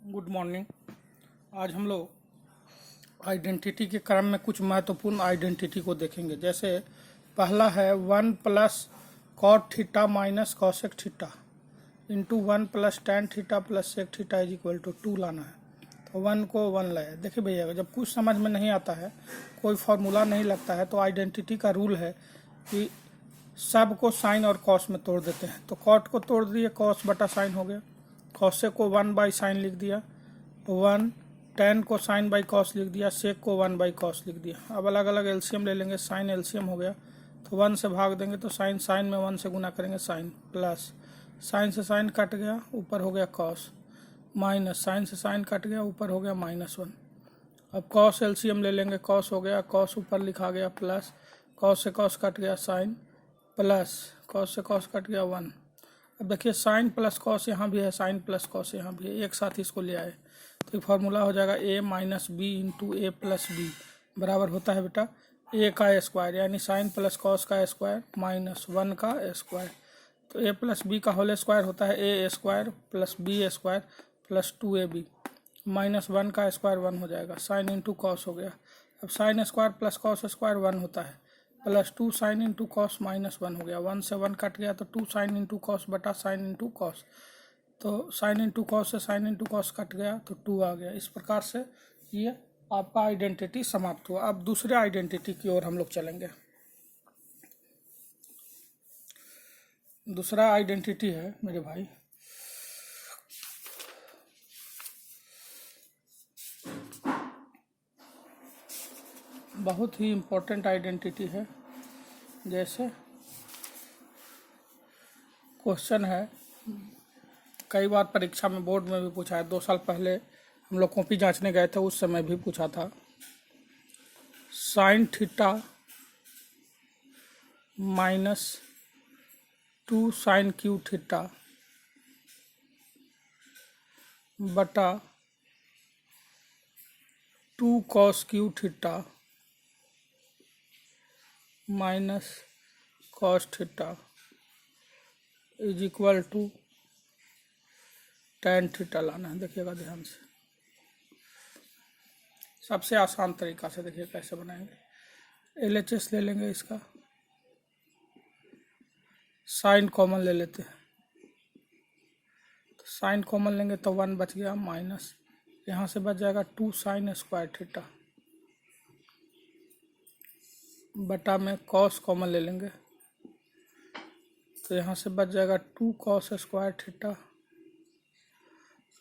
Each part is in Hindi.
Good morning. आज हम लोग आइडेंटिटी के क्रम में कुछ महत्वपूर्ण आइडेंटिटी को देखेंगे। जैसे पहला है 1 plus cot theta minus cosec theta into 1 plus tan theta plus sec theta is equal to 2 लाना है। तो 1 को 1 लाया। देखिए भैया, जब कुछ समझ में नहीं आता है, कोई फार्मूला नहीं लगता है, तो आइडेंटिटी का रूल है कि सब को साइन और कॉस में तोड़ देते हैं। तो कॉट को तोड़ दिए, कॉस बटा साइन हो गया। कॉसे को 1 बाई साइन लिख दिया, 1 टेन को साइन बाई कॉस लिख दिया, सेक को 1 बाई कॉस लिख दिया। अब अलग अलग एलसीएम ले लेंगे। साइन एलसीएम हो गया तो 1 से भाग देंगे तो साइन साइन में 1 से गुना करेंगे साइन, प्लस साइन से साइन कट गया, ऊपर हो गया कॉस, माइनस साइन से साइन कट गया, ऊपर हो गया -1। अब कॉस एलसीएम ले लेंगे। कॉस हो गया, कॉस ऊपर लिखा गया, प्लस कॉस से कॉस कट गया साइन, प्लस कॉस से कॉस कट गया 1। अब देखिए साइन प्लस कॉस यहाँ भी है, साइन प्लस कॉस यहाँ भी है, एक साथ इसको ले आए तो फार्मूला हो जाएगा a minus b into a plus b बराबर होता है बेटा a का स्क्वायर, यानी साइन प्लस कॉस का स्क्वायर माइनस 1 का स्क्वायर। तो a प्लस बी का होल स्क्वायर होता है a square plus b square plus 2ab, -1 का स्क्वायर 1 हो जाएगा। साइन इंटू कॉस हो गया। अब sine square plus cos square 1 होता है, प्लस 2 साइन इंटू कॉस -1 हो गया। 1 से 1 कट गया तो 2 साइन इंटू कॉस बटा साइन इंटू कॉस, तो साइन इंटू कॉस से साइन इंटू कॉस कट गया तो 2 आ गया। इस प्रकार से ये आपका आइडेंटिटी समाप्त हुआ। अब दूसरे आइडेंटिटी की ओर हम लोग चलेंगे। दूसरा आइडेंटिटी है मेरे भाई बहुत ही इम्पोर्टेंट आइडेंटिटी है। जैसे क्वेश्चन है, कई बार परीक्षा में बोर्ड में भी पूछा है। 2 साल पहले हम लोग कॉपी जांचने गए थे, उस समय भी पूछा था। Sine theta minus 2 sine cube theta बटा 2 cos cube theta minus cos theta is equal to tan theta लाना है। देखिएगा ध्यान से, सबसे आसान तरीका से देखिए कैसे बनाएंगे। LHS ले लेंगे, इसका साइन कॉमन ले लेते हैं। तो साइन कॉमन लेंगे तो 1 बच गया, माइनस यहाँ से बच जाएगा 2 साइन स्क्वायर थीटा बटा में कॉस कॉमन ले लेंगे तो यहाँ से बच जाएगा 2 कॉस स्क्वायर थीटा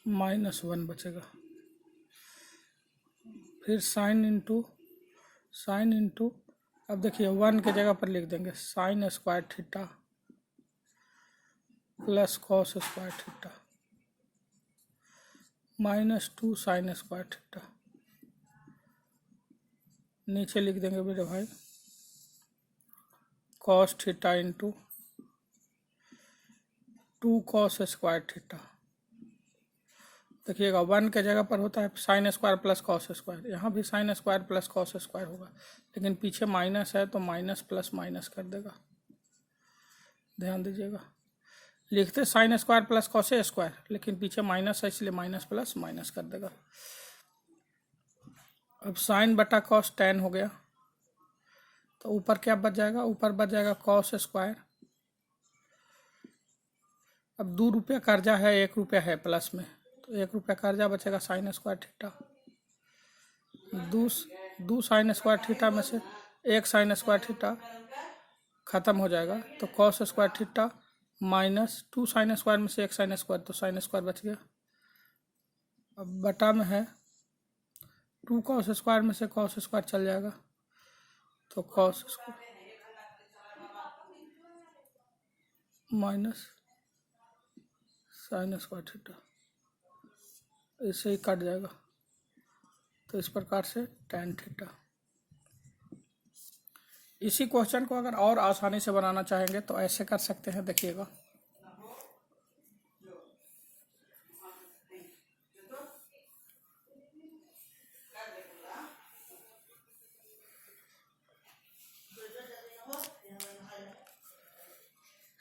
-1 बचेगा। फिर साइन इंटू अब देखिए 1 के जगह पर लिख देंगे sign square theta plus cos square theta -2 sign square theta. नीचे लिख देंगे मेरे भाई cos theta into 2 cos square theta. देखिएगा 1 के जगह पर होता है sine square plus cos square, यहाँ भी sine square plus cos square होगा, लेकिन पीछे माइनस है तो माइनस प्लस माइनस कर देगा। ध्यान दीजिएगा, लिखते sine square plus cos square, लेकिन पीछे माइनस है इसलिए माइनस प्लस माइनस कर देगा। अब साइन बटा कॉस टेन हो गया, तो ऊपर क्या बच जाएगा, ऊपर बच जाएगा कॉस स्क्वायर। अब 2 रुपया कर्जा है, 1 रुपया है प्लस में, तो 1 रुपया कर्जा बचेगा sign square theta. 2 sign square theta में से 1 साइन स्क्वायर थीटा खत्म हो जाएगा, तो cos square theta minus 2 sine square में से 1 साइन स्क्वायर, तो साइन स्क्वायर बच गया। अब बटा में है 2 कॉस स्क्वायर में से कॉस स्क्वायर चल जाएगा, तो cos square minus sine square theta, इससे ही कट जाएगा। तो इस प्रकार से टेन थीटा। इसी क्वेश्चन को अगर और आसानी से बनाना चाहेंगे तो ऐसे कर सकते हैं। देखिएगा,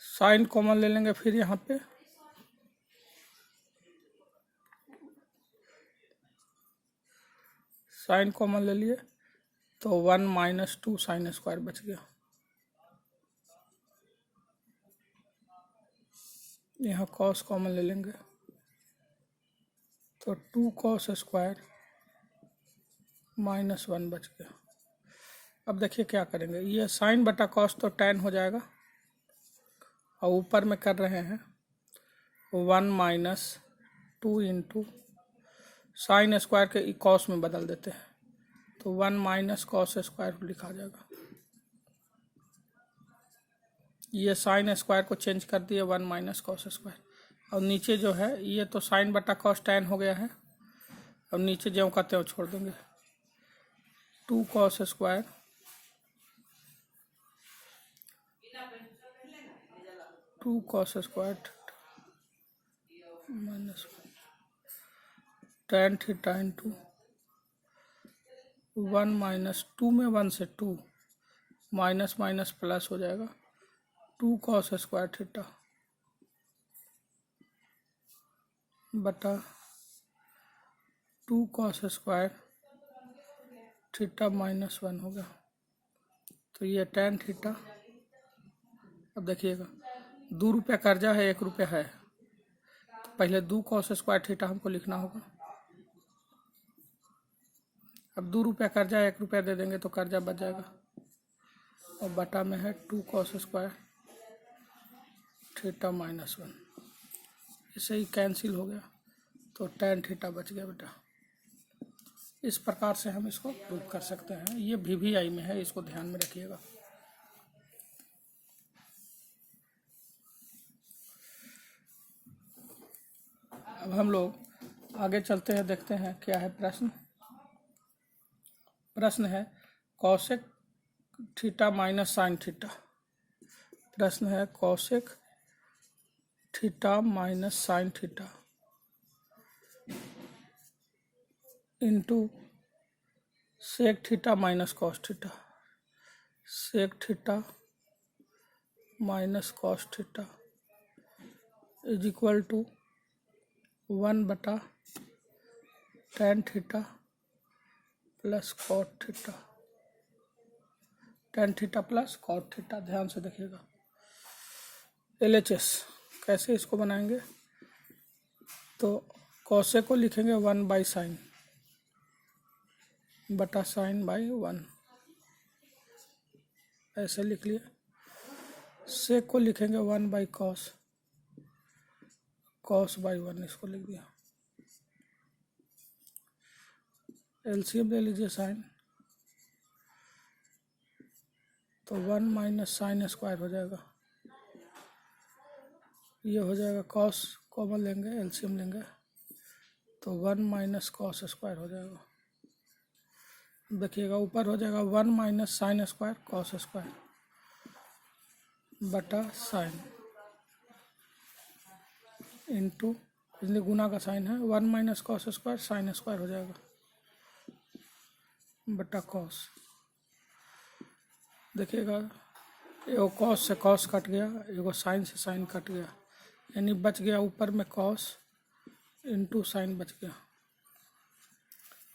साइन कॉमन ले लेंगे, फिर यहाँ पे साइन कॉमन ले लिए तो 1 माइनस 2 साइन स्क्वायर बच गया। यहाँ कॉस कॉमन ले लेंगे तो 2 कॉस स्क्वायर माइनस 1 बच गया। अब देखिए क्या करेंगे, ये साइन बटा कॉस तो tan हो जाएगा और ऊपर में कर रहे हैं 1 माइनस 2 इंटू साइन स्क्वायर के कॉस में बदल देते हैं तो 1 माइनस कॉस स्क्वायर लिखा जाएगा। ये साइन स्क्वायर को चेंज कर दिए 1 माइनस कॉस स्क्वायर और नीचे जो है ये तो साइन बटा कॉस tan हो गया है और नीचे जो कहते हैं छोड़ देंगे 2 cos square minus tan theta into 1 minus 2 में 1 से 2 माइनस माइनस प्लस हो जाएगा 2 कॉस स्क्वायर थीटा बटा 2 कॉस स्क्वायर थीटा माइनस 1 होगा। तो ये tan थीटा, अब देखिएगा 2 रुपया कर्जा है 1 रुपया है तो पहले 2 कॉस स्क्वायर थीटा हमको लिखना होगा। अब 2 रुपया कर्जा 1 रुपया दे देंगे तो कर्जा बच जाएगा और बटा में है 2 कॉस स्क्वायर थीटा माइनस 1, इसे ही कैंसिल हो गया तो tan थीटा बच गया बेटा। इस प्रकार से हम इसको प्रूव कर सकते हैं। ये VVI में है, इसको ध्यान में रखिएगा। अब हम लोग आगे चलते हैं, देखते हैं क्या है प्रश्न। प्रश्न है cosec theta minus sine theta. प्रश्न है cosec theta minus sine theta into sec theta minus cos theta. Sec theta minus cos theta is equal to 1 बटा tan theta plus cot theta. tan theta plus cot theta, ध्यान से देखिएगा। LHS कैसे इसको बनाएंगे, तो कॉसे को लिखेंगे 1 बाई साइन बटा साइन बाई 1, ऐसे लिख लिया। सेक को लिखेंगे 1 बाई कॉस, कॉस बाई 1 इसको लिख दिया। एलसीएम ले लीजिए साइन, तो 1 माइनस साइन स्क्वायर हो जाएगा। ये हो जाएगा कॉस कॉमन लेंगे, एलसीएम लेंगे तो 1 माइनस कॉस स्क्वायर हो जाएगा। देखिएगा ऊपर हो जाएगा 1 minus sine square cos square बटा साइन इंटू, इसलिए गुना का साइन है, 1 minus cos square sine square हो जाएगा बटा कॉस। देखिएगा एगो कॉस से कॉस कट गया, एगो साइन से साइन कट गया, यानी बच गया ऊपर में कॉस इंटू साइन बच गया।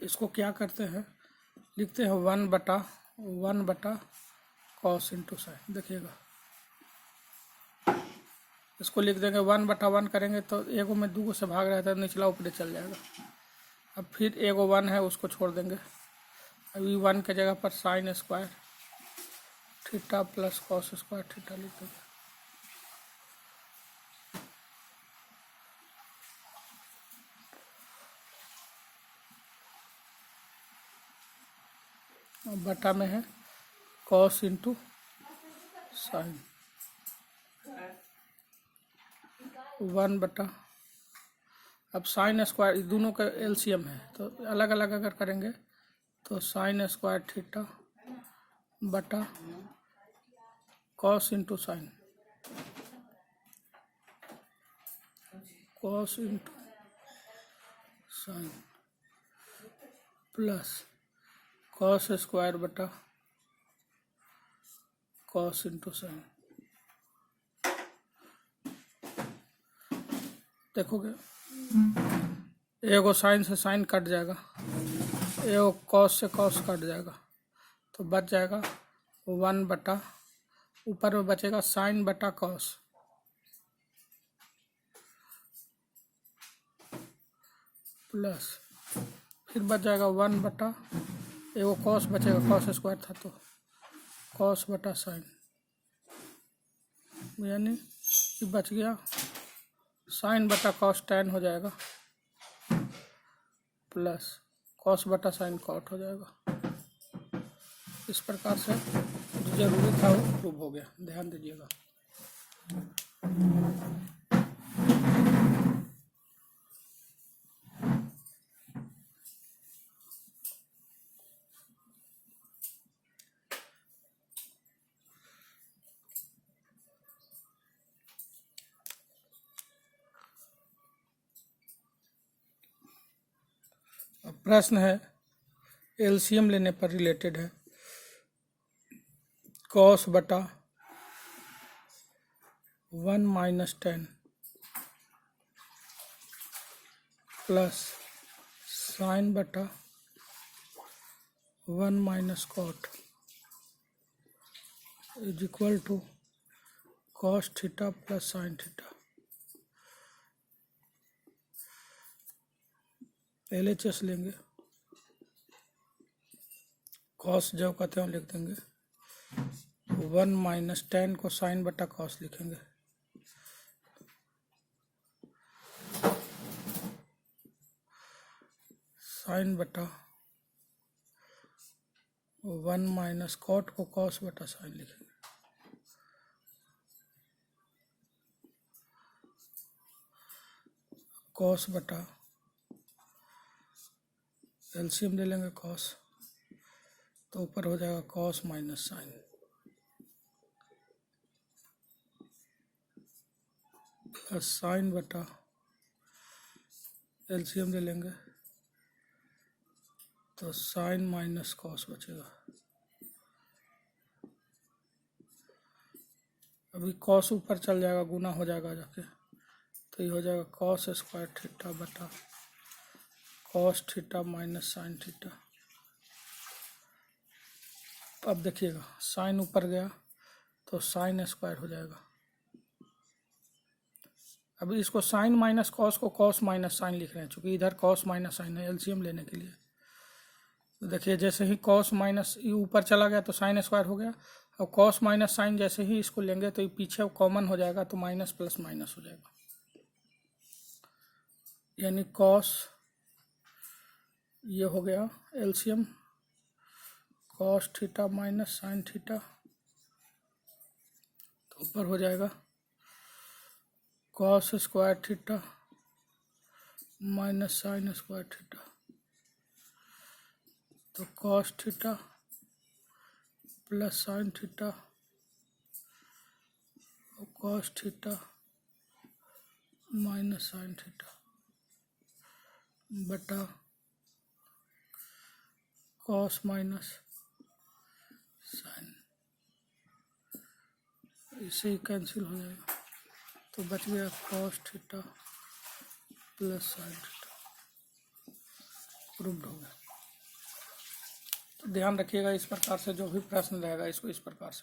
इसको क्या करते हैं, लिखते हैं 1 बटा कॉस इंटू साइन। देखिएगा इसको लिख देंगे 1 बटा 1 करेंगे तो एगो में 2 से भाग रहा था, निचला ऊपर चल जाएगा। अब फिर एगो 1 है उसको छोड़ देंगे, अभी 1 के जगह पर sign square theta plus cos square theta लिख देंगे। बटा में है कॉस इंटू साइन 1 बटा, अब साइन स्क्वायर दोनों का एलसीएम है तो अलग अलग अगर करेंगे तो साइन स्क्वायर थीटा बटा cos into sine, cos into sine plus cos square बटा कॉस इंटू साइन। देखोगे एगो साइन से साइन कट जाएगा, ये वो कॉस से कॉस कट जाएगा तो बच जाएगा 1 बटा, ऊपर में बचेगा साइन बटा कॉस प्लस, फिर बच जाएगा 1 बटा, ये वो कॉस बचेगा, कॉस स्क्वायर था तो कॉस बटा साइन, यानी कि बच गया साइन बटा कॉस टैन हो जाएगा प्लस कॉस बटा साइन कॉट हो जाएगा। इस प्रकार से जो जरूरी था वो प्रूव हो गया, ध्यान दीजिएगा। प्रश्न है एलसीएम लेने पर रिलेटेड है, कॉस बटा 1 माइनस 10 प्लस साइन बटा 1 minus cot is equal to cos theta plus sine theta. LHS लेंगे, कॉस जो कहते हैं लिख देंगे, 1 माइनस 10 को साइन बटा कॉस लिखेंगे, साइन बटा 1 माइनस कॉट को कॉस बटा साइन लिखेंगे, कॉस बटा एलसीएम ले लेंगे कॉस, तो ऊपर हो जाएगा cos minus sine plus sine बटा एलसीएम ले लेंगे तो साइन माइनस कॉस बचेगा। अभी कॉस ऊपर चल जाएगा, गुना हो जाएगा जाके, तो ये हो जाएगा कॉस स्क्वायर थीटा बटा cos theta minus sine theta. अब देखिएगा साइन ऊपर गया तो साइन स्क्वायर हो जाएगा। अभी इसको साइन माइनस कॉस को कॉस माइनस साइन लिख रहे हैं, चूँकि इधर कॉस माइनस साइन है एलसीएम लेने के लिए। तो देखिए जैसे ही कॉस माइनस ये ऊपर चला गया तो साइन स्क्वायर हो गया, और कॉस माइनस साइन जैसे ही इसको लेंगे तो ये पीछे कॉमन हो जाएगा तो माइनस प्लस माइनस हो जाएगा, यानी कॉस ये हो गया LCM cos theta minus sine theta, तो ऊपर हो जाएगा cos square theta minus sine square theta, तो cos theta plus sine theta और cos theta minus sine theta बटा कॉस माइनस साइन, इससे ही कैंसिल हो जाएगा तो बच गया cos theta plus sine theta, proved हो गया। तो ध्यान रखिएगा, इस प्रकार से जो भी प्रश्न रहेगा इसको इस प्रकार से